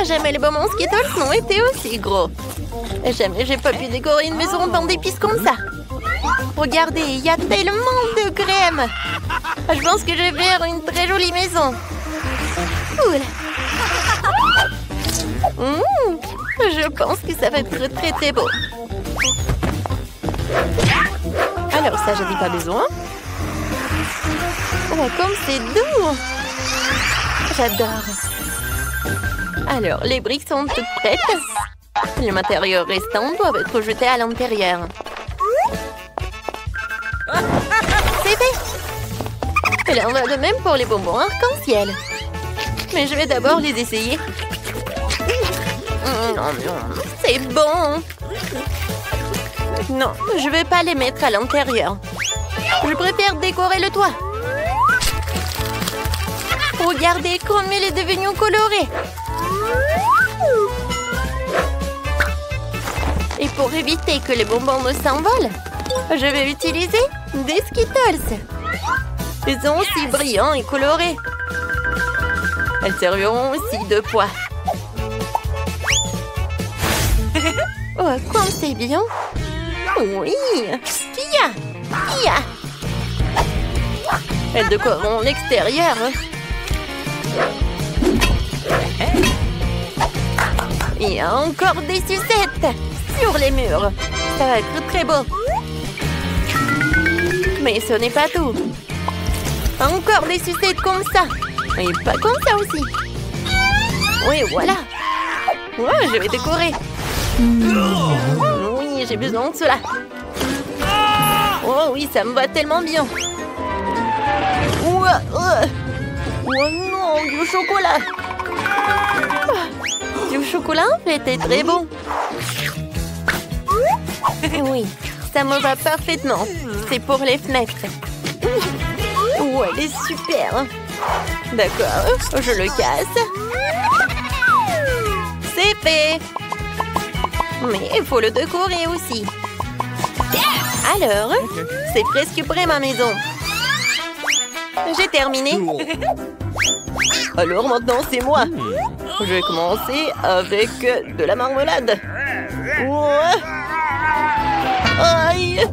Jamais les bonbons Skittles n'ont été aussi gros. Jamais j'ai pas pu décorer une maison en pain d'épices comme ça. Regardez, il y a tellement de crème. Je pense que je vais faire une très jolie maison. Cool. Je pense que ça va être très très beau. Alors ça, j'en ai pas besoin. Oh, comme c'est doux. J'adore. Alors, les briques sont toutes prêtes. Le matériau restant doit être jeté à l'intérieur. C'est fait. Et là, on va de même pour les bonbons arc-en-ciel. Mais je vais d'abord les essayer. Non, c'est bon. Non, je vais pas les mettre à l'intérieur. Je préfère décorer le toit. Regardez comme il est devenu coloré. Et pour éviter que les bonbons ne s'envolent, je vais utiliser des Skittles. Ils sont aussi brillants et colorés. Elles serviront aussi de poids. Oh, comme c'est bien. Oui. Kia. Elles décoreront l'extérieur. Il y a encore des sucettes sur les murs. Ça va être très beau. Mais ce n'est pas tout. Encore des sucettes comme ça. Et pas comme ça aussi. Oui, voilà. Ouais, je vais décorer. Oui, j'ai besoin de cela. Oh oui, ça me va tellement bien. Oh non, du chocolat. Du chocolat, en fait, est très bon. Oui, ça me va parfaitement. C'est pour les fenêtres. Oh, elle est super. D'accord, je le casse. C'est fait. Mais il faut le décorer aussi. Alors, c'est presque prêt ma maison. J'ai terminé. Alors maintenant, c'est moi. Je vais commencer avec de la marmelade. Ouais. Aïe,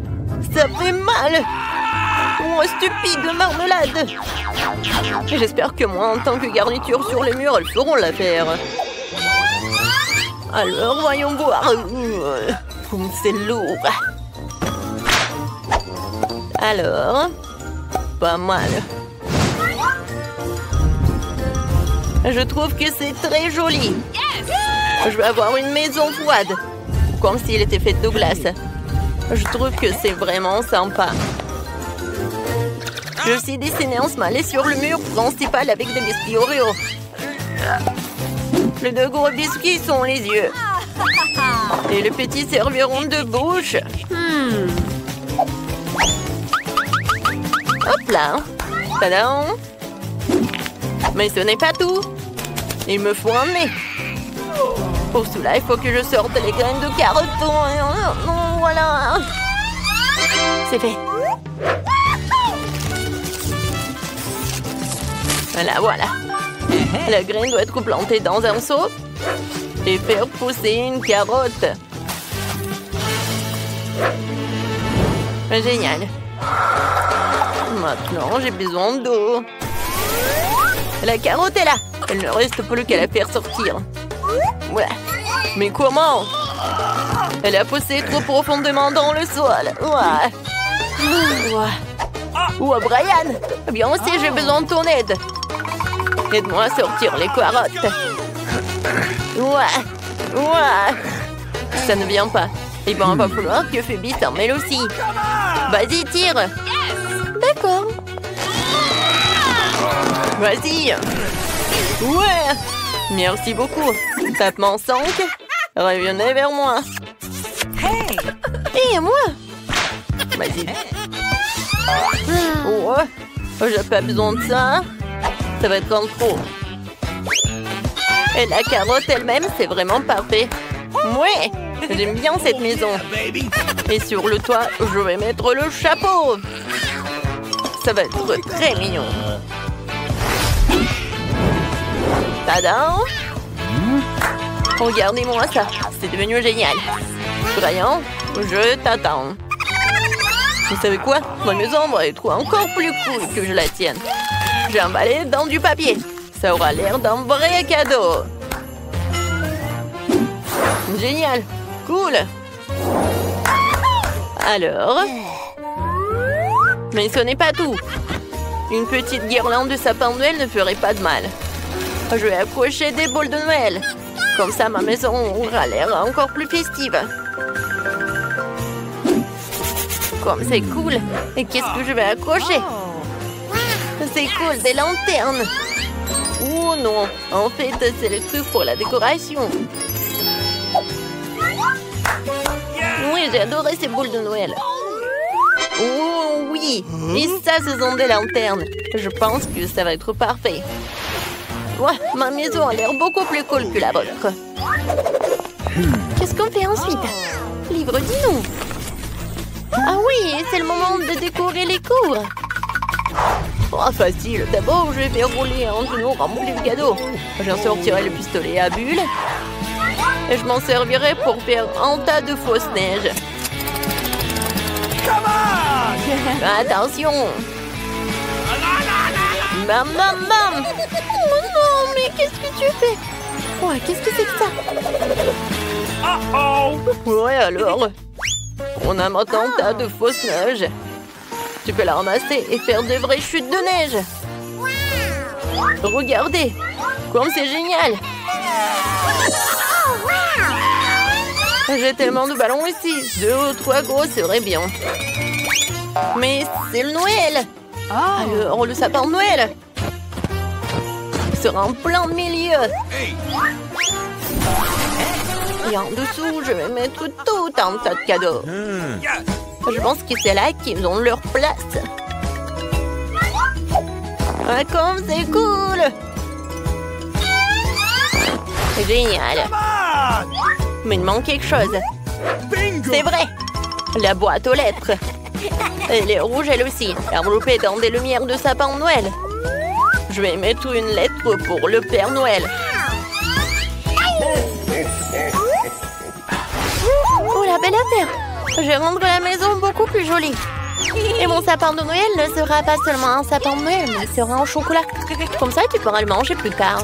ça fait mal. Oh, stupide marmelade. J'espère que moi, en tant que garniture sur les murs, elles feront l'affaire. Alors, voyons voir. C'est lourd. Alors, pas mal. Je trouve que c'est très joli. Je vais avoir une maison froide, comme s'il était fait de glace. Je trouve que c'est vraiment sympa. Je suis dessiné en smiley sur le mur principal avec des biscuits Oreo. Les deux gros biscuits sont les yeux. Et les petits serviront de bouche. Hop là. Tadam. Mais ce n'est pas tout. Il me faut un nez. Pour cela, il faut que je sorte les graines de carottes. Voilà. C'est fait. Voilà. La graine doit être plantée dans un seau et faire pousser une carotte. Génial. Maintenant, j'ai besoin d'eau. La carotte est là. Il ne reste plus qu'à la faire sortir. Ouais. Mais comment? Elle a poussé trop profondément dans le sol. Ouais. Ouais, Brian. Bien aussi, j'ai besoin de ton aide. Aide-moi à sortir les carottes. Ouais. Ça ne vient pas. Il va falloir que Phoebe s'en mêle aussi. Vas-y, tire. D'accord. Vas-y. Ouais. Merci beaucoup. Tapement 5. Revenez vers moi. Et moi. Vas-y. Ouais. J'ai pas besoin de ça. Ça va être en trop. Et la carotte elle-même, c'est vraiment parfait. Ouais. J'aime bien cette maison. Et sur le toit, je vais mettre le chapeau. Ça va être très mignon. Tadam! Regardez-moi ça, c'est devenu génial. Brian, je t'attends. Vous savez quoi? Ma maison va être encore plus cool que je la tienne. J'ai emballé dans du papier. Ça aura l'air d'un vrai cadeau. Génial. Cool. Alors? Mais ce n'est pas tout. Une petite guirlande de sapin de Noël ne ferait pas de mal. Je vais accrocher des boules de Noël. Comme ça, ma maison aura l'air encore plus festive. Comme c'est cool. Et qu'est-ce que je vais accrocher? C'est cool, des lanternes. Oh non, en fait, c'est le truc pour la décoration. Oui, j'ai adoré ces boules de Noël. Oh oui, et ça, ce sont des lanternes. Je pense que ça va être parfait. Ouais, ma maison a l'air beaucoup plus cool que la vôtre. Qu'est-ce qu'on fait ensuite? Livre, dis-nous. Ah oui, c'est le moment de décorer les cours. Oh, facile. D'abord, je vais faire rouler un genou rempli de cadeaux. J'en sortirai le pistolet à bulles. Et je m'en servirai pour faire un tas de fausses neiges. Attention. Bam, bam, bam. Oh non, mais qu'est-ce que tu fais? Ouais, qu'est-ce que c'est que ça? Ouais, alors. On a maintenant un tas de fausses neiges. Tu peux la ramasser et faire de vraies chutes de neige. Regardez, comme c'est génial. J'ai tellement de ballons ici. 2 ou 3 gros serait bien. Mais c'est le Noël. Alors, le sapin de Noël sera en plein milieu. Et en dessous, je vais mettre tout un tas de cadeaux. Je pense que c'est là qu'ils ont leur place. Ah, comme c'est cool! C'est génial. Mais il manque quelque chose. C'est vrai! La boîte aux lettres. Elle est rouge elle aussi, enveloppée dans des lumières de sapin de Noël. Je vais mettre une lettre pour le Père Noël. Oh, la belle affaire! Je vais rendre la maison beaucoup plus jolie. Et mon sapin de Noël ne sera pas seulement un sapin de Noël, mais il sera en chocolat. Comme ça, tu pourras le manger plus tard.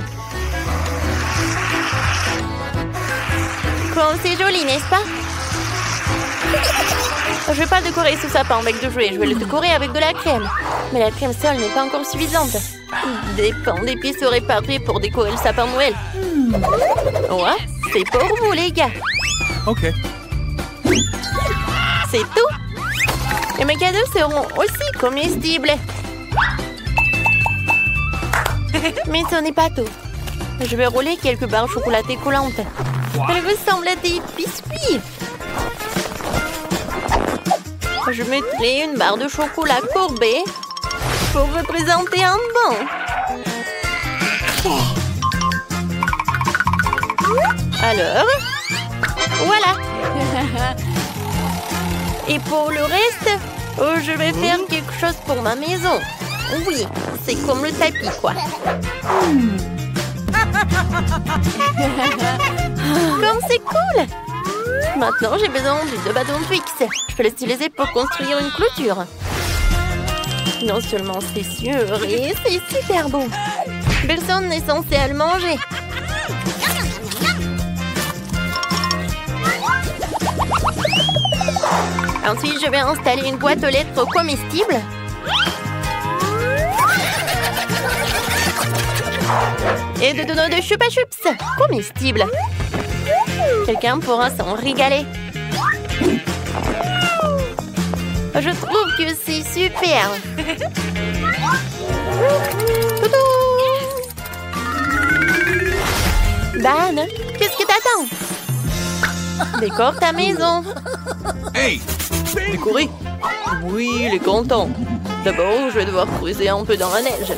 Comme c'est joli, n'est-ce pas? Je ne vais pas décorer ce sapin avec de jouets, je vais le décorer avec de la crème. Mais la crème seule n'est pas encore suffisante. Des pains d'épices seraient parfaits pour décorer le sapin de Noël. Ouais, c'est pour vous, les gars. Ok. C'est tout. Et mes cadeaux seront aussi comestibles. Mais ce n'est pas tout. Je vais rouler quelques barres chocolatées coulantes. Elles ressemblent à des biscuits. Je mettrai une barre de chocolat courbée pour représenter un banc. Alors, voilà. Et pour le reste, je vais faire quelque chose pour ma maison. Oui, c'est comme le tapis, quoi. Comme c'est cool! Maintenant, j'ai besoin de 2 bâtons fixes. Je peux les utiliser pour construire une clôture. Non seulement c'est sûr, et c'est super beau. Personne n'est censé le manger. Ensuite, je vais installer une boîte aux lettres comestible. Et de donuts de Chupa Chups comestibles. Quelqu'un pourra s'en régaler. Je trouve que c'est super. Dan, qu'est-ce que t'attends? Décore ta maison. Hey! Décorer? Oui, il est content. D'abord, je vais devoir creuser un peu dans la neige.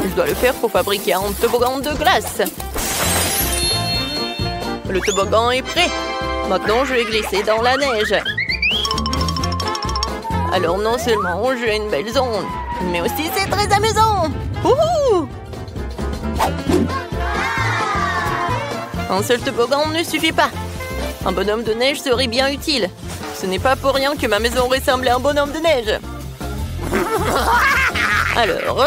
Je dois le faire pour fabriquer un toboggan de glace. Le toboggan est prêt. Maintenant, je vais glisser dans la neige. Alors, non seulement j'ai une belle zone, mais aussi c'est très amusant. Wouhou! Un seul toboggan ne suffit pas. Un bonhomme de neige serait bien utile. Ce n'est pas pour rien que ma maison ressemble à un bonhomme de neige. Alors...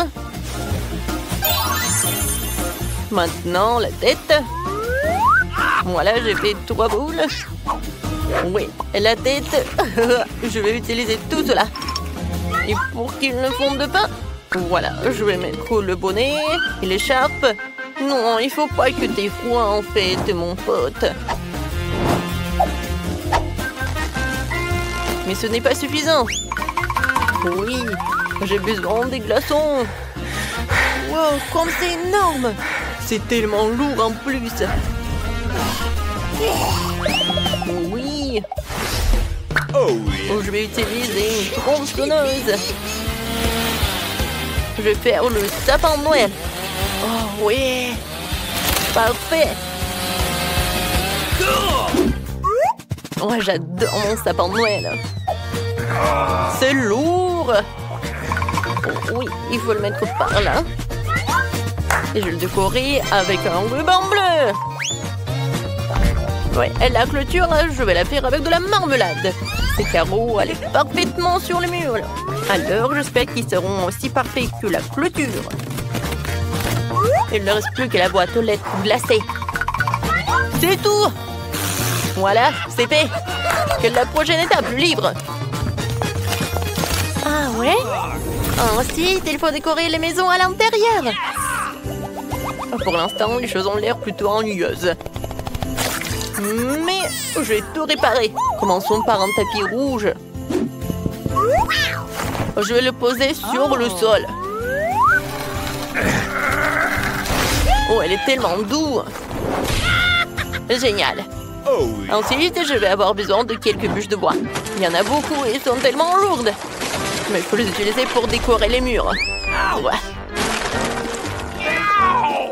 Maintenant, la tête. Voilà, j'ai fait 3 boules. Oui, la tête. Je vais utiliser tout cela. Et pour qu'il ne fonde pas, voilà, je vais mettre le bonnet et l'écharpe. Non, il faut pas que t'aies froid en fait, mon pote. Mais ce n'est pas suffisant. Oui, j'ai besoin des glaçons. Wow, comme c'est énorme. C'est tellement lourd en plus. Oui. Oh, yeah. Je vais utiliser une tronçonneuse. Je vais faire le sapin de Noël. Oh oui. Parfait. Oh, j'adore mon sapin de Noël. C'est lourd. Oh, oui, il faut le mettre par là. Et je vais le décorer avec un ruban bleu. Ouais, et la clôture, je vais la faire avec de la marmelade. Ces carreaux allaient parfaitement sur le mur. Alors, j'espère qu'ils seront aussi parfaits que la clôture. Il ne reste plus que la boîte aux lettres glacée. C'est tout. Voilà, c'est fait. Quelle est la prochaine étape, le livre? Ah ouais? Ensuite, il faut décorer les maisons à l'intérieur. Pour l'instant, les choses ont l'air plutôt ennuyeuses. Mais je vais tout réparer. Commençons par un tapis rouge. Je vais le poser sur le sol. Oh, elle est tellement douce. Génial. Oh, yeah. Ensuite, je vais avoir besoin de quelques bûches de bois. Il y en a beaucoup et elles sont tellement lourdes. Mais il faut les utiliser pour décorer les murs. Ouais.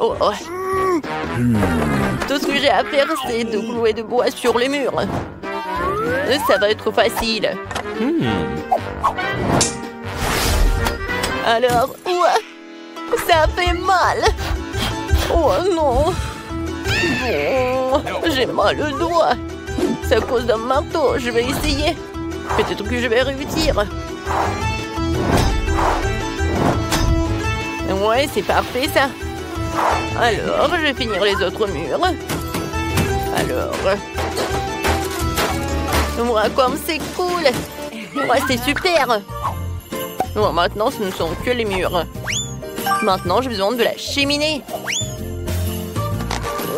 Oh, oh. Tout ce que j'ai à faire, c'est de clouer de bois sur les murs. Ça va être facile. Alors, ouais, ça fait mal. Oh non. Oh, j'ai mal au doigt. C'est à cause d'un marteau. Je vais essayer. Peut-être que je vais réussir. Ouais, c'est parfait ça. Alors, je vais finir les autres murs. Alors... Moi, comme c'est cool. Ouais, c'est super. Bon, maintenant, ce ne sont que les murs. Maintenant, j'ai besoin de la cheminée.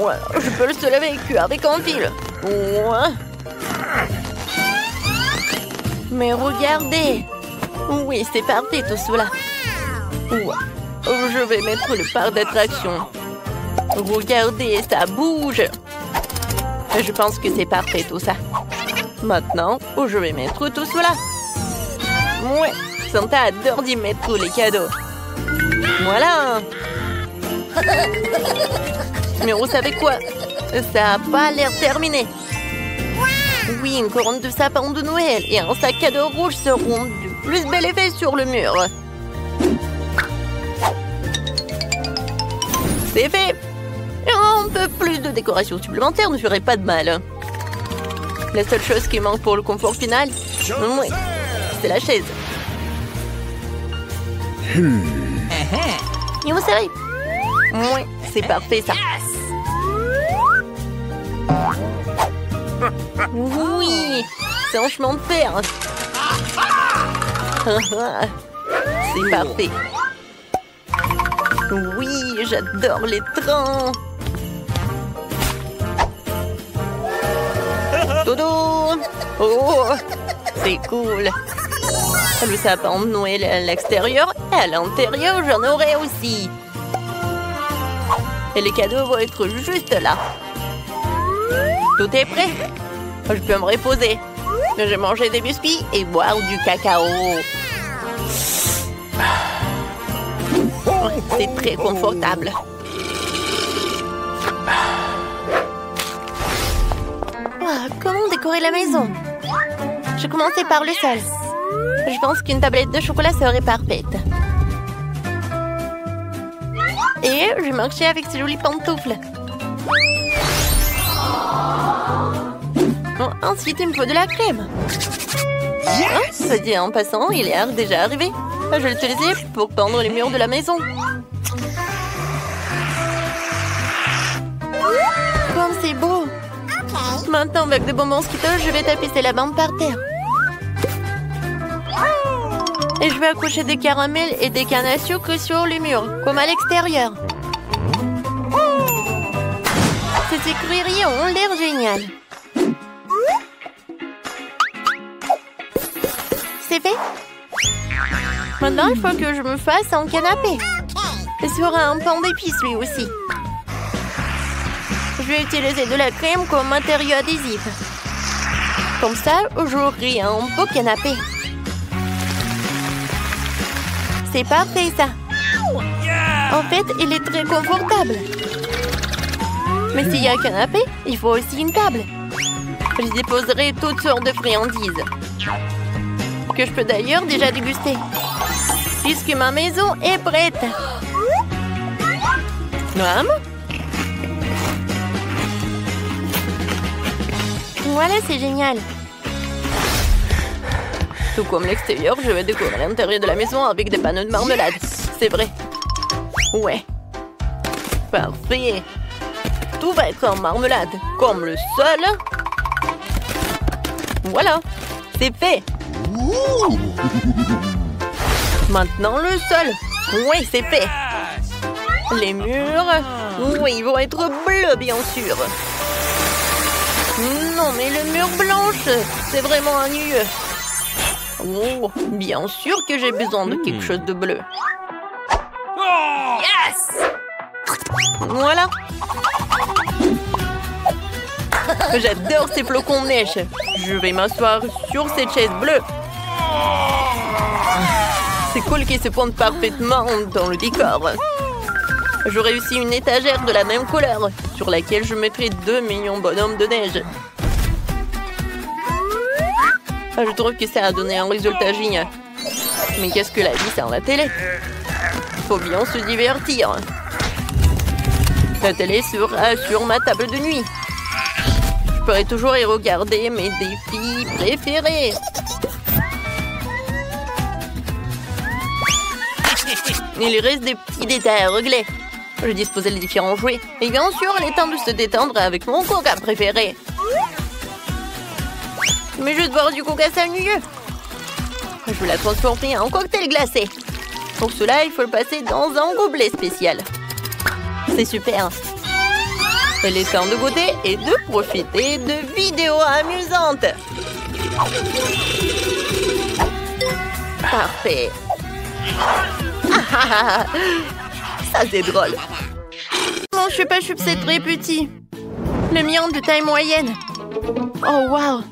Ouais, je peux le seul avec un fil. Ouais. Mais regardez. Oui, c'est parfait tout cela. Ouais. Je vais mettre le parc d'attraction. Regardez, ça bouge. Je pense que c'est parfait tout ça. Maintenant, je vais mettre tout cela. Ouais, Santa adore d'y mettre les cadeaux. Voilà. Mais vous savez quoi? Ça n'a pas l'air terminé. Oui, une couronne de sapin de Noël et un sac cadeau rouge seront du plus bel effet sur le mur. C'est fait. Un peu plus de décoration supplémentaire ne ferait pas de mal. La seule chose qui manque pour le confort final, oui, c'est la chaise. Et vous savez, oui, c'est parfait ça. Oui, c'est un chemin de fer. C'est parfait. Oui, j'adore les trains. Dodo. Oh, c'est cool. Le sapin de Noël à l'extérieur et à l'intérieur, j'en aurai aussi. Et les cadeaux vont être juste là. Tout est prêt. Je peux me reposer. Je vais manger des biscuits et boire du cacao. C'est très confortable. Oh, comment décorer la maison? Je commençais par le sol. Je pense qu'une tablette de chocolat serait parfaite. Et je marchais avec ces jolies pantoufles. Ensuite, il me faut de la crème. Soit dit en passant, il est déjà arrivé. Je vais l'utiliser pour peindre les murs de la maison. Comme c'est beau. Maintenant, avec des bonbons Skittles, je vais tapisser la bande par terre. Et je vais accrocher des caramels et des cannes à sucre sur les murs, comme à l'extérieur. Ces écrieries ont l'air géniales. C'est fait. Maintenant, il faut que je me fasse un canapé. Et sera un pain d'épices, lui aussi. Je vais utiliser de la crème comme matériau adhésif. Comme ça, j'aurai un beau canapé. C'est parfait, ça. En fait, il est très confortable. Mais s'il y a un canapé, il faut aussi une table. Je déposerai toutes sortes de friandises. Que je peux d'ailleurs déjà déguster. Puisque ma maison est prête. Voilà, c'est génial. Tout comme l'extérieur, je vais décorer l'intérieur de la maison avec des panneaux de marmelade. C'est vrai. Ouais. Parfait. Tout va être en marmelade, comme le sol. Voilà, c'est fait. Maintenant le sol. Oui, c'est fait. Les murs. Oui, ils vont être bleus, bien sûr. Non, mais le mur blanche, c'est vraiment ennuyeux. Oh, bien sûr que j'ai besoin de quelque chose de bleu. Yes! Voilà. J'adore ces flocons de neige. Je vais m'asseoir sur cette chaise bleue. C'est cool qu'ils se pondent parfaitement dans le décor. J'aurai aussi une étagère de la même couleur sur laquelle je mettrai 2 mignons bonhommes de neige. Je trouve que ça a donné un résultat génial. Mais qu'est-ce que la vie sans la télé? Faut bien se divertir. La télé sera sur ma table de nuit. Je pourrai toujours y regarder mes défis préférés. Il reste des petits détails à régler. Je disposais les différents jouets. Et bien sûr, il est temps de se détendre avec mon coca préféré. Mais je vais boire du coca, c'est ennuyeux. Je vais la transformer en cocktail glacé. Pour cela, il faut le passer dans un gobelet spécial. C'est super. Il est temps de goûter et de profiter de vidéos amusantes. Parfait. Ça, c'est drôle. Mon chupa-chup, c'est très petit. Le mien de taille moyenne. Oh, wow.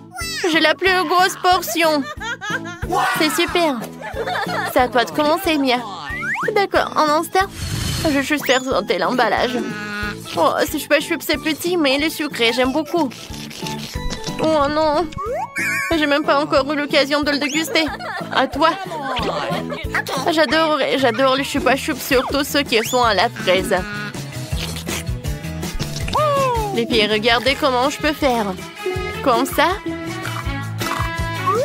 J'ai la plus grosse portion. C'est super. C'est à toi de commencer, Mia. D'accord, en instant, je vais juste faire sauter l'emballage. Oh, ce chupa-chup, c'est petit, mais il est sucré. J'aime beaucoup. Oh non. J'ai même pas encore eu l'occasion de le déguster. À toi. J'adore les chupa-chup, surtout ceux qui sont à la fraise. Les filles, regardez comment je peux faire. Comme ça.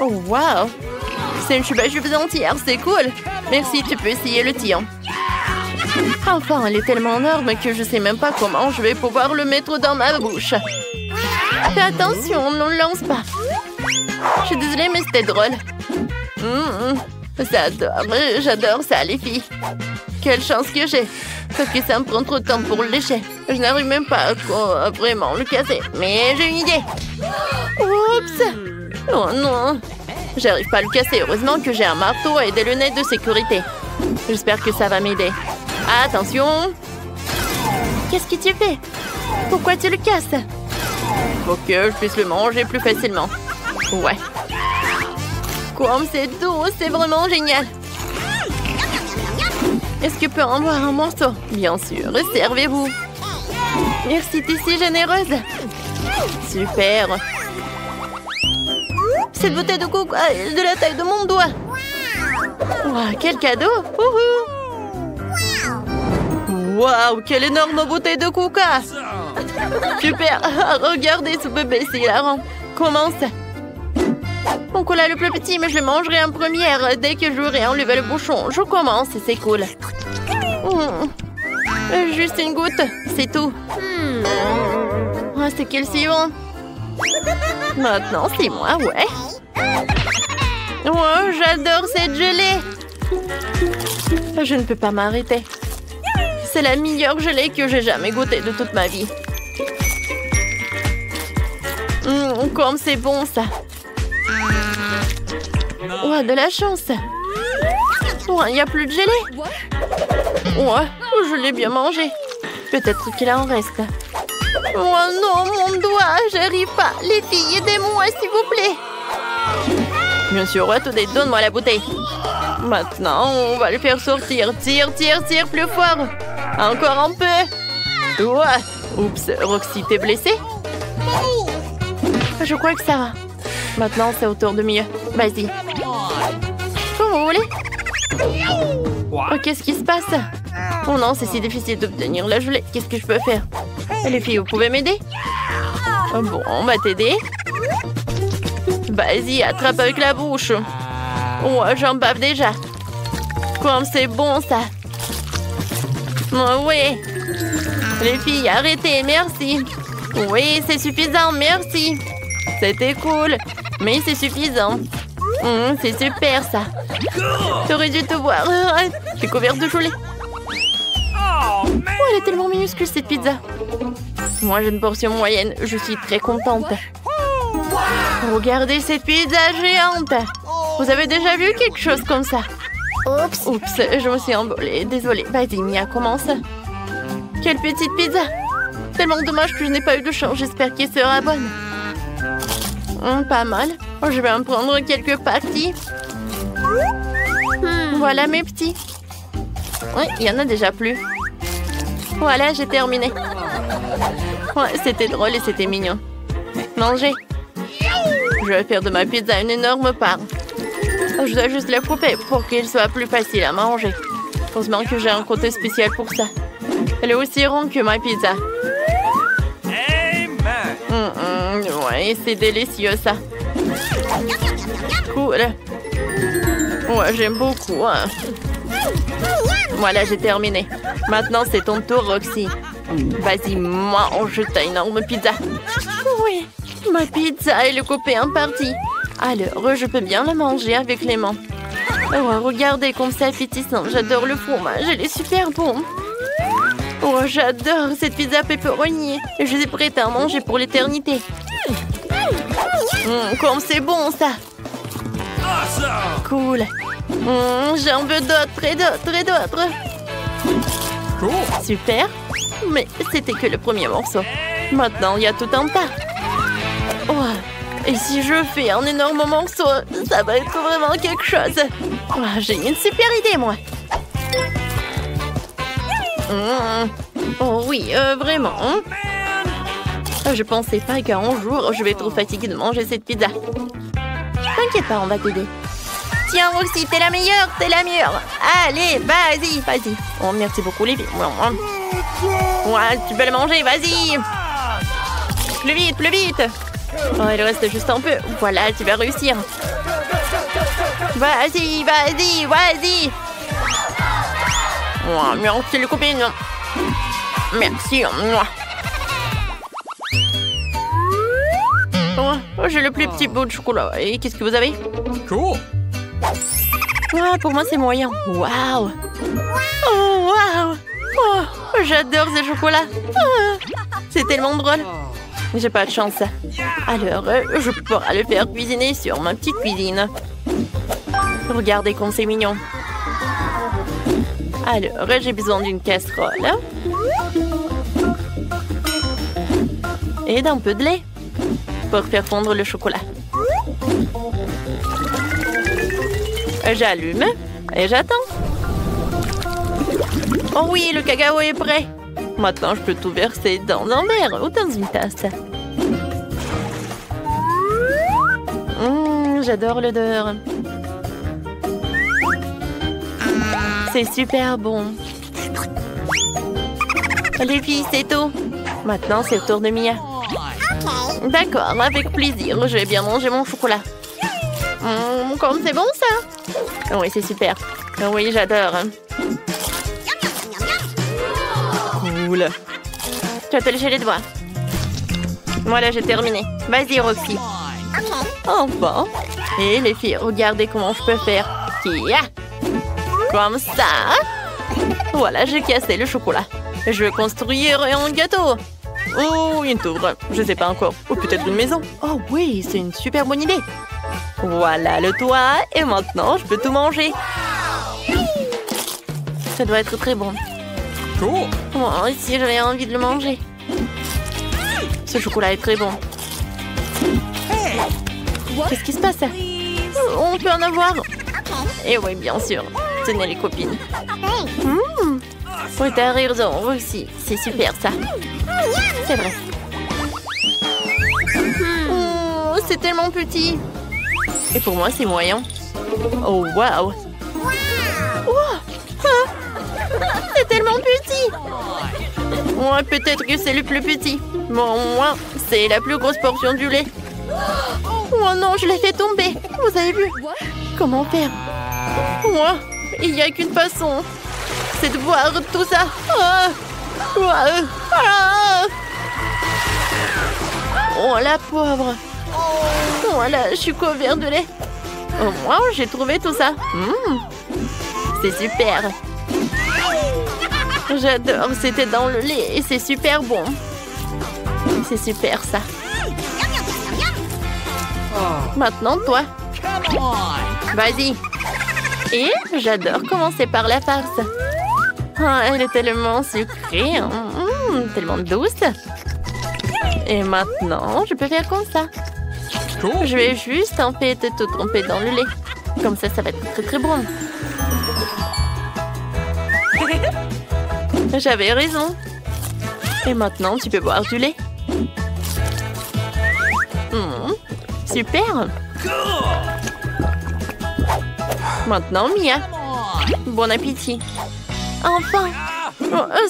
Oh, wow. C'est une chupa-chup entière, c'est cool. Merci, tu peux essayer le tien. Enfin, elle est tellement énorme que je sais même pas comment je vais pouvoir le mettre dans ma bouche. Fais attention, ne le lance pas. Je suis désolée, mais c'était drôle. J'adore ça, les filles. Quelle chance que j'ai. Parce que ça me prend trop de temps pour le lécher. Je n'arrive même pas à vraiment le casser. Mais j'ai une idée. Oups. Oh non. J'arrive pas à le casser. Heureusement que j'ai un marteau et des lunettes de sécurité. J'espère que ça va m'aider. Attention. Qu'est-ce que tu fais? Pourquoi tu le casses? Pour que je puisse le manger plus facilement. Ouais. Comme c'est doux, c'est vraiment génial. Est-ce que je peux en boire un morceau? Bien sûr, servez-vous. Merci, t'es si généreuse. Super. Cette bouteille de coca est de la taille de mon doigt. Wow, quel cadeau. Waouh, quelle énorme bouteille de coca. Super. Regardez ce bébé, c'est hilarant. commence. Mon cola le plus petit, mais je le mangerai en première dès que j'aurai enlevé le bouchon. Je commence, c'est cool. Juste une goutte, c'est tout. Oh, c'est quel suivant? Maintenant, c'est moi, ouais. Oh, j'adore cette gelée. Je ne peux pas m'arrêter. C'est la meilleure gelée que j'ai jamais goûtée de toute ma vie. Comme c'est bon, ça. Oh, de la chance. Oh, il n'y a plus de gelée. Ouais, je l'ai bien mangé. Peut-être qu'il en reste. Oh non, mon doigt, j'arrive pas. Les filles, aidez-moi, s'il vous plaît. Bien sûr, attendez, donne-moi la bouteille. Maintenant, on va le faire sortir. Tire, tire, tire plus fort. Encore un peu. Ouais. Oups, Roxy, t'es blessée? Je crois que ça va. Maintenant, c'est au tour de Mia. Vas-y. Comme vous voulez. Oh, qu'est-ce qui se passe? Oh non, c'est si difficile d'obtenir la gelée. Qu'est-ce que je peux faire? Les filles, vous pouvez m'aider? Bon, on va t'aider. Vas-y, attrape avec la bouche. Oh, j'en bave déjà. Comme c'est bon, ça. Oh, oui. Les filles, arrêtez, merci. Oui, c'est suffisant, merci. C'était cool, mais c'est suffisant. C'est super, ça. T'aurais dû te voir. Je suis couverte de gelée. Oh, elle est tellement minuscule, cette pizza. Moi, j'ai une portion moyenne. Je suis très contente. Regardez cette pizza géante. Vous avez déjà vu quelque chose comme ça? Oups, je me suis envolée. Désolée. Vas-y, Mia, commence. Quelle petite pizza. Tellement dommage que je n'ai pas eu de chance. J'espère qu'elle sera bonne. Pas mal. Je vais en prendre quelques parties. Voilà mes petits. Oui, il y en a déjà plus. Voilà, j'ai terminé. Ouais, c'était drôle et c'était mignon. Mangez. Je vais faire de ma pizza une énorme part. Je dois juste la couper pour qu'il soit plus facile à manger. Heureusement que j'ai un côté spécial pour ça. Elle est aussi ronde que ma pizza. Ouais, c'est délicieux, ça. Cool. Ouais, j'aime beaucoup. Hein. Voilà, j'ai terminé. Maintenant, c'est ton tour, Roxy. Vas-y, mange ta énorme pizza. Oui, ma pizza est le coupée en partie. Alors, je peux bien la manger avec les mains. Oh, regardez comme c'est appétissant. J'adore le fromage, elle est super bon. Oh, j'adore cette pizza pepperoni. Je suis prête à en manger pour l'éternité. Comme c'est bon, ça. Cool. J'en veux d'autres et d'autres et d'autres. Super. Mais c'était que le premier morceau. Maintenant, il y a tout un tas. Oh. Et si je fais un énorme morceau, ça va être vraiment quelque chose. Oh, j'ai une super idée, moi. Oh oui, vraiment. Je pensais pas qu'un jour, je vais être trop fatiguée de manger cette pizza. T'inquiète pas, on va t'aider. Tiens, Roxy, t'es la meilleure, t'es la meilleure. Allez, vas-y, vas-y. Oh, merci beaucoup, les filles. Ouais, tu peux le manger, vas-y. Plus vite, plus vite. Oh, il reste juste un peu. Voilà, tu vas réussir. Vas-y, vas-y, vas-y. Oh, merci, les copines. Merci. Oh, j'ai le plus petit bout de chocolat. Et qu'est-ce que vous avez? Cool. Ah, pour moi, c'est moyen. Waouh! Oh, waouh! Oh, j'adore ce chocolat. C'est tellement drôle. J'ai pas de chance. Alors, je pourrai le faire cuisiner sur ma petite cuisine. Regardez comme c'est mignon. Alors, j'ai besoin d'une casserole. Et d'un peu de lait pour faire fondre le chocolat. J'allume et j'attends. Oh oui, le cacao est prêt. Maintenant, je peux tout verser dans un verre ou dans une tasse. J'adore l'odeur. C'est super bon. Les filles, c'est tout. Maintenant, c'est au tour de Mia. D'accord, avec plaisir. Je vais bien manger mon chocolat. Comme c'est bon, ça. Oui, c'est super. Oui, j'adore. Cool. Tu vas te lécher les doigts. Voilà, j'ai terminé. Vas-y, Roxy. Enfin. Et les filles, regardez comment je peux faire. Comme ça. Voilà, j'ai cassé le chocolat. Je vais construire un gâteau. Oh, une tour. Je sais pas encore. Ou peut-être une maison. Oh oui, c'est une super bonne idée. Voilà le toit. Et maintenant, je peux tout manger. Ça doit être très bon. Moi aussi, j'avais envie de le manger. Ce chocolat est très bon. Qu'est-ce qui se passe? On peut en avoir? Et oui, bien sûr. Tenez les copines. Oui, t'as raison aussi. C'est super, ça. C'est vrai. Oh, c'est tellement petit. Et pour moi, c'est moyen. Oh, waouh. C'est tellement petit. Ouais, peut-être que c'est le plus petit. Bon, moi, c'est la plus grosse portion du lait. Oh non, je l'ai fait tomber. Vous avez vu? Comment faire? Moi, il n'y a qu'une façon. C'est de boire tout ça. Oh, la pauvre. Voilà, je suis couverte de lait. Au moins, j'ai trouvé tout ça. C'est super. J'adore, c'était dans le lait et c'est super bon. C'est super, ça. Maintenant, toi. Vas-y. Et j'adore commencer par la farce. Elle est tellement sucrée. Tellement douce. Et maintenant, je peux faire comme ça. Je vais juste en fait tout tremper dans le lait. Comme ça, ça va être très très bon. J'avais raison. Et maintenant, tu peux boire du lait. Super. Maintenant, Mia. Bon appétit. Enfin.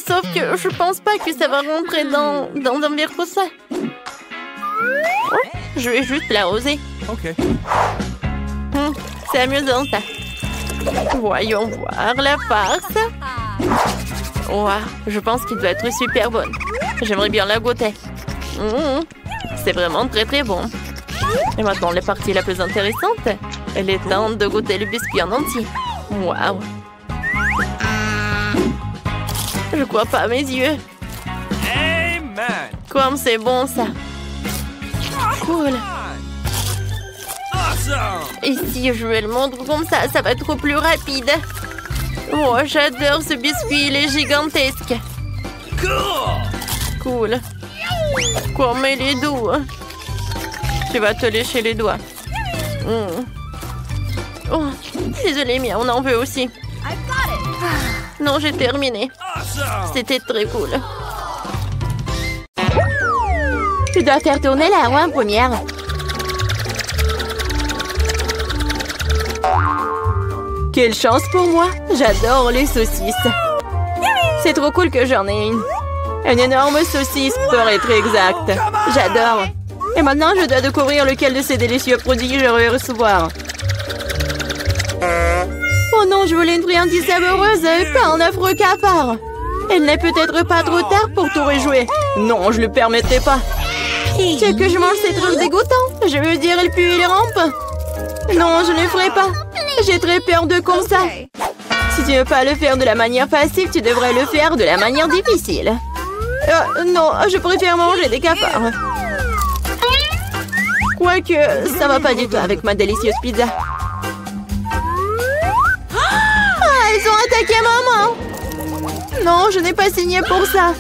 Sauf que je pense pas que ça va rentrer dans un verre comme ça. Je vais juste l'arroser. Ok. C'est amusant, ça. Voyons voir la farce. Je pense qu'il doit être super bonne. J'aimerais bien la goûter. C'est vraiment très très bon. Et maintenant, la partie la plus intéressante. Elle est temps de goûter le biscuit en entier. Waouh. Je crois pas à mes yeux. Amen. Comme c'est bon, ça. Cool. Et si je vais le montrer comme ça, ça va être plus rapide. Oh, j'adore ce biscuit, il est gigantesque. Cool. Comme il est doux. Tu vas te lécher les doigts. Oh, désolée, Mia, on en veut aussi. Non, j'ai terminé. C'était très cool. Tu dois faire tourner la roue en première. Quelle chance pour moi! J'adore les saucisses. C'est trop cool que j'en ai une. Une énorme saucisse pour être exact. J'adore. Et maintenant, je dois découvrir lequel de ces délicieux produits je vais recevoir. Oh non, je voulais une friandise savoureuse, pas un affreux cafard. Il n'est peut-être pas trop tard pour tout rejouer. Non, je le permettrai pas. Ce que je mange, c'est trop dégoûtant. Je veux dire, il pue et il rampe. Non, je ne le ferai pas. J'ai très peur de comme ça. Si tu ne veux pas le faire de la manière facile, tu devrais le faire de la manière difficile. Non, je préfère manger des cafards. Quoique, ça va pas du tout avec ma délicieuse pizza. Ils ont attaqué maman. Non, je n'ai pas signé pour ça.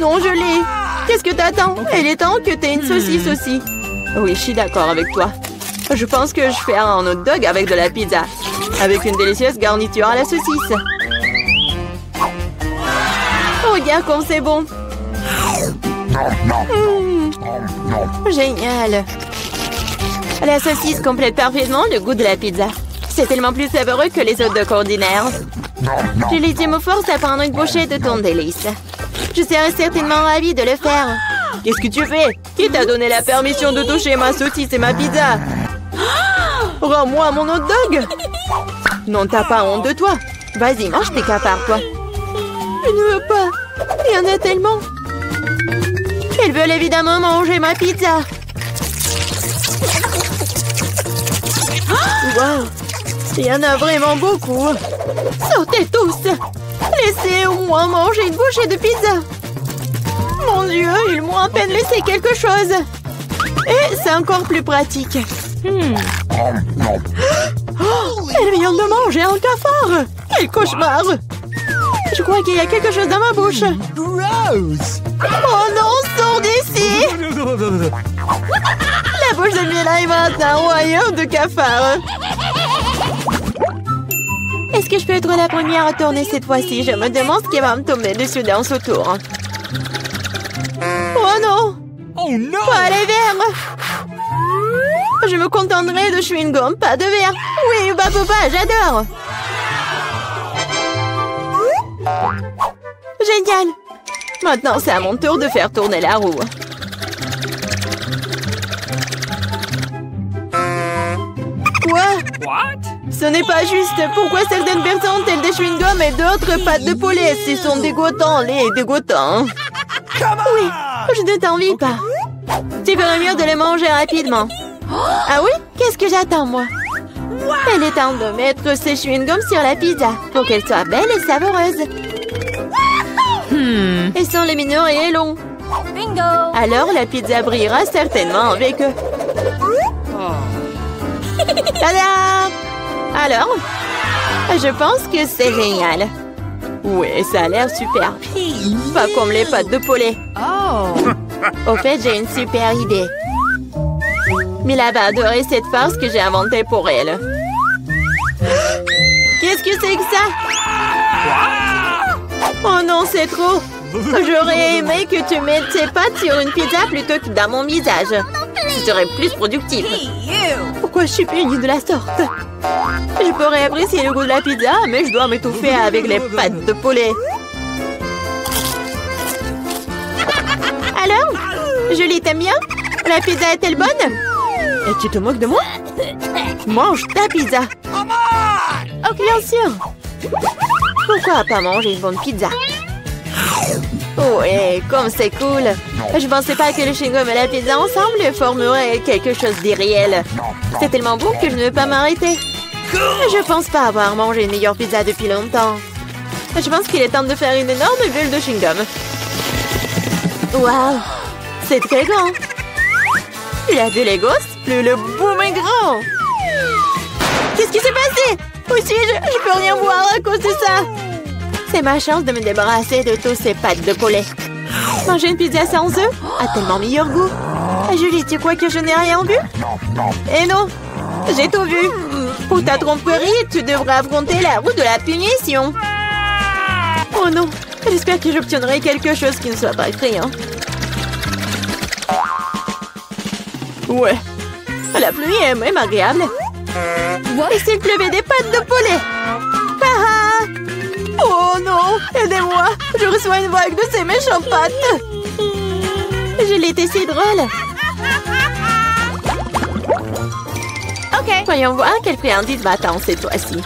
Non, je l'ai. Qu'est-ce que t'attends? Il est temps que t'aies une saucisse aussi. Oui, je suis d'accord avec toi. Je pense que je fais un hot dog avec de la pizza. Avec une délicieuse garniture à la saucisse. Regarde comme c'est bon. Génial. La saucisse complète parfaitement le goût de la pizza. C'est tellement plus savoureux que les hot dogs ordinaires. Je les me force à prendre une bouchée de ton délice. Je serai certainement ravie de le faire. Qu'est-ce que tu fais? Qui t'a donné la permission de toucher ma saucisse et ma pizza? Rends-moi mon hot dog! Non, t'as pas honte de toi? Vas-y, mange tes cafards, toi. Je ne veux pas. Il y en a tellement. Ils veulent évidemment manger ma pizza. Wow. Il y en a vraiment beaucoup. Sortez tous. Laissez au moins manger une bouchée de pizza. Mon Dieu, ils m'ont à peine laissé quelque chose. Et c'est encore plus pratique. Oh, elle vient de manger un cafard. Quel cauchemar. Je crois qu'il y a quelque chose dans ma bouche. Gross! Oh non, sors d'ici. La bouche de Mila est maintenant un royaume de cafards. Est-ce que je peux être la première à tourner cette fois-ci? Je me demande ce qui va me tomber dessus dans ce tour. Oh non! Oh no! Pas les verres! Je me contenterai de chewing-gum, pas de verre. Oui, bah papa, j'adore. Génial! Maintenant, c'est à mon tour de faire tourner la roue. Quoi? What? Ce n'est pas juste. Pourquoi certaines personnes ont-elles des chewing-gums et d'autres pâtes de poulet? Ils sont dégoûtants, les dégoûtants. Oui, je ne t'envie pas. Tu ferais mieux de les manger rapidement. Ah oui? Qu'est-ce que j'attends, moi? Il est temps de mettre ces chewing-gums sur la pizza pour qu'elle soit belle et savoureuse. Ils sont lumineux et longs. Bingo! Alors la pizza brillera certainement avec eux. Tada! Alors? Je pense que c'est génial. Oui, ça a l'air super. Pas comme les pâtes de poulet. Au fait, j'ai une super idée. Mila va adorer cette farce que j'ai inventée pour elle. Qu'est-ce que c'est que ça? Oh non, c'est trop. J'aurais aimé que tu mettes tes pâtes sur une pizza plutôt que dans mon visage. Ce serait plus productif. Pourquoi je suis punie de la sorte? Je pourrais apprécier le goût de la pizza, mais je dois m'étouffer avec les pâtes de poulet. Alors? Julie, t'aimes bien? La pizza est-elle bonne? Et tu te moques de moi? Mange ta pizza. Oh, bien sûr. Pourquoi pas manger une bonne pizza? Ouais, comme c'est cool. Je pensais pas que le chewing-gum et la pizza ensemble formeraient quelque chose d'irréel. C'est tellement bon que je ne veux pas m'arrêter. Je pense pas avoir mangé une meilleure pizza depuis longtemps. Je pense qu'il est temps de faire une énorme bulle de chewing-gum. Waouh, c'est très grand. Plus la bulle est grosse, plus le boom est grand. Qu'est-ce qui s'est passé? Où suis-je? Je peux rien voir à cause de ça. C'est ma chance de me débarrasser de tous ces pâtes de poulet. Manger une pizza sans œufs a tellement meilleur goût. Julie, tu crois que je n'ai rien vu? Eh non, j'ai tout vu. Pour ta tromperie, tu devras affronter la roue de la punition. Oh non, j'espère que j'obtiendrai quelque chose qui ne soit pas effrayant. Ouais, la pluie est même agréable. Et s'il pleuvait des pâtes de poulet? Ah! Oh non, aidez-moi, je reçois une vague de ces méchantes pâtes. Je l'étais si drôle. Ok, voyons voir quelle friandise m'attend cette fois-ci.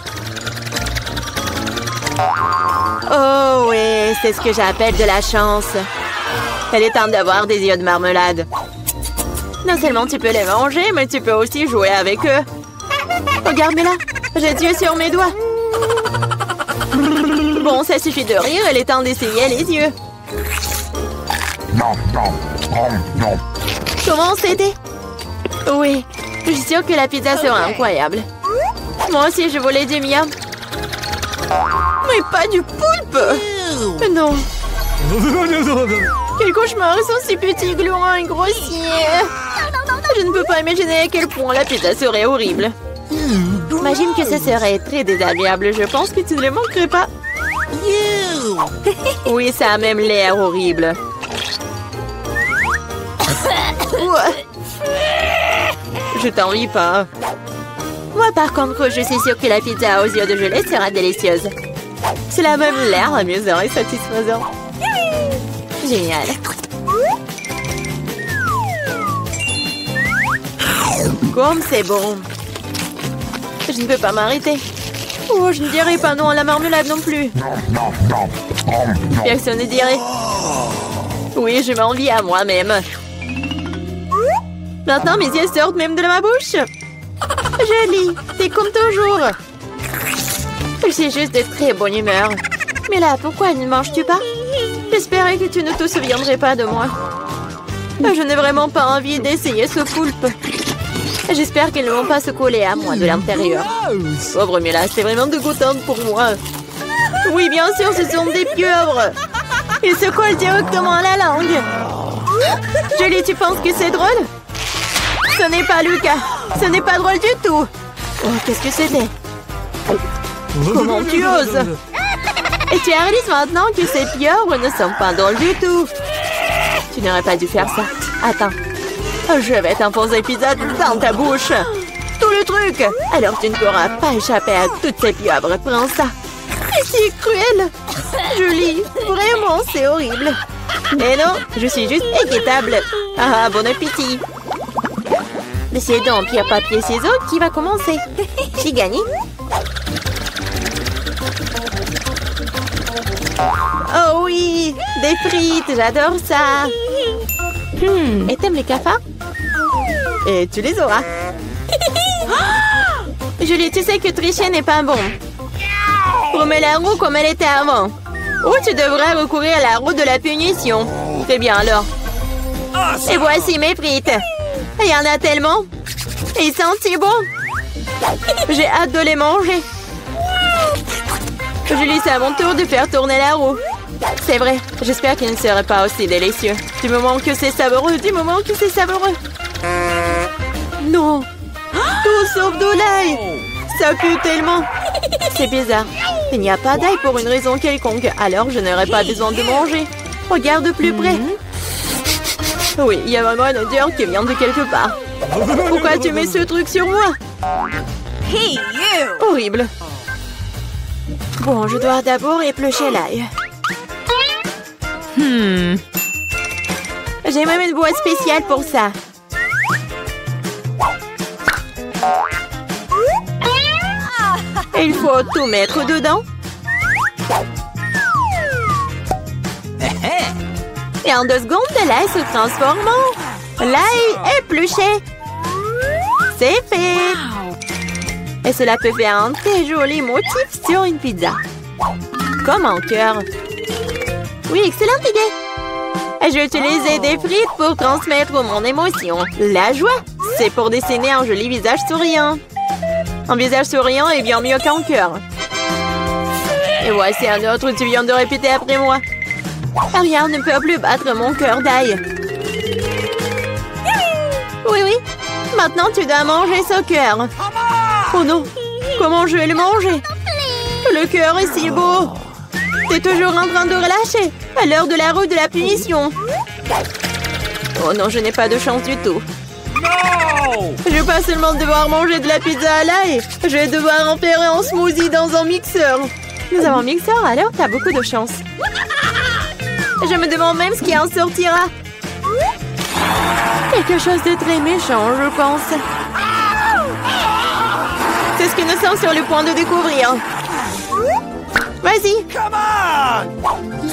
Oh oui, c'est ce que j'appelle de la chance. Elle est temps d'avoir des yeux de marmelade. Non seulement tu peux les manger, mais tu peux aussi jouer avec eux. Regarde-moi là, j'ai des yeux sur mes doigts. Bon, ça suffit de rire, il est temps d'essayer les yeux. Comment c'était? Oui, je suis sûre que la pizza sera incroyable. Moi aussi, je voulais du miam. Mais pas du poulpe! Non. Quel cauchemar, ils sont si petits, gluants et grossiers. Je ne peux pas imaginer à quel point la pizza serait horrible. Imagine que ce serait très désagréable. Je pense que tu ne le manquerais pas. Oui, ça a même l'air horrible. Je t'envie pas. Moi, par contre, je suis sûre que la pizza aux yeux de gelée sera délicieuse. Cela a même l'air amusant et satisfaisant. Génial. Comme c'est bon. Je ne peux pas m'arrêter. Oh, je ne dirai pas non à la marmelade non plus. Personne ne dirait. Oui, je m'envie à moi-même. Maintenant, mes yeux sortent même de ma bouche. Jolie, t'es comme toujours. Je suis juste de très bonne humeur. Mais là, pourquoi ne manges-tu pas? J'espérais que tu ne te souviendrais pas de moi. Je n'ai vraiment pas envie d'essayer ce poulpe. J'espère qu'elles ne vont pas se coller à moi de l'intérieur. Pauvre Mila, c'est vraiment dégoûtant pour moi. Oui, bien sûr, ce sont des pieuvres. Ils se collent directement à la langue. Julie, tu penses que c'est drôle? Ce n'est pas le cas. Ce n'est pas drôle du tout. Oh, qu'est-ce que c'était? Comment tu oses? Et tu réalises maintenant que ces pieuvres ne sont pas drôles du tout. Tu n'aurais pas dû faire ça. Attends. Je vais t'enfoncer pizza dans ta bouche. Tout le truc. Alors tu ne pourras pas échapper à toutes ces pieuvres. Prends ça. C'est cruel. Julie, vraiment, c'est horrible. Mais non, je suis juste équitable. Ah, bon appétit. Mais c'est donc pierre, papier, ciseaux qui va commencer. J'ai gagné. Oh oui, des frites, j'adore ça. Et t'aimes les cafards? Et tu les auras. Julie, tu sais que tricher n'est pas bon. Remets la roue comme elle était avant. Ou tu devrais recourir à la roue de la punition. Fais bien alors. Et voici mes frites. Il y en a tellement. Et ils sentent si bon. J'ai hâte de les manger. Julie, c'est à mon tour de faire tourner la roue. C'est vrai, j'espère qu'il ne serait pas aussi délicieux. Du moment que c'est savoureux, du moment que c'est savoureux. Non. Tout sauf de l'ail. Ça pue tellement. C'est bizarre. Il n'y a pas d'ail pour une raison quelconque. Alors je n'aurai pas besoin de manger. Regarde de plus près. Oui, il y a vraiment une odeur qui vient de quelque part. Pourquoi tu mets ce truc sur moi? Hey, you! Horrible. Bon, je dois d'abord éplucher l'ail. J'ai même une boîte spéciale pour ça. Il faut tout mettre dedans. Et en 2 secondes, l'ail se transforme en l'ail épluché. C'est fait. Et cela peut faire un très joli motif sur une pizza. Comme un cœur. Oui, excellente idée. Et je vais utiliser des frites pour transmettre mon émotion. La joie, c'est pour dessiner un joli visage souriant. Un visage souriant est bien mieux qu'un cœur. Et voici un autre, tu viens de répéter après moi. Rien ne peut plus battre mon cœur d'ail. Oui, oui. Maintenant, tu dois manger ce cœur. Oh non, comment je vais le manger? Le cœur est si beau. T'es toujours en train de relâcher à l'heure de la roue de la punition. Oh non, je n'ai pas de chance du tout. Je vais pas seulement devoir manger de la pizza à l'ail, je vais devoir en faire un smoothie dans un mixeur. Nous avons un mixeur, alors t'as beaucoup de chance. Je me demande même ce qui en sortira. Quelque chose de très méchant, je pense. C'est ce que nous sommes sur le point de découvrir. Vas-y.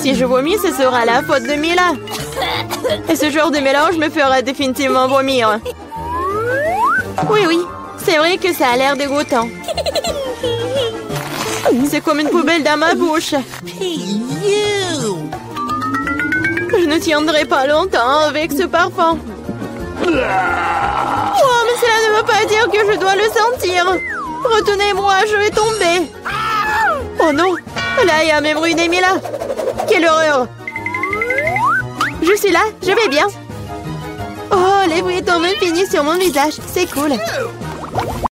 Si je vomis, ce sera la faute de Mila. Et ce genre de mélange me fera définitivement vomir. Oui, oui. C'est vrai que ça a l'air dégoûtant. C'est comme une poubelle dans ma bouche. Je ne tiendrai pas longtemps avec ce parfum. Oh, mais cela ne veut pas dire que je dois le sentir. Retenez-moi, je vais tomber. Oh non, là, il y a même ruiné Mila. Quelle horreur. Je suis là, je vais bien. Oh, les frites ont même fini sur mon visage. C'est cool.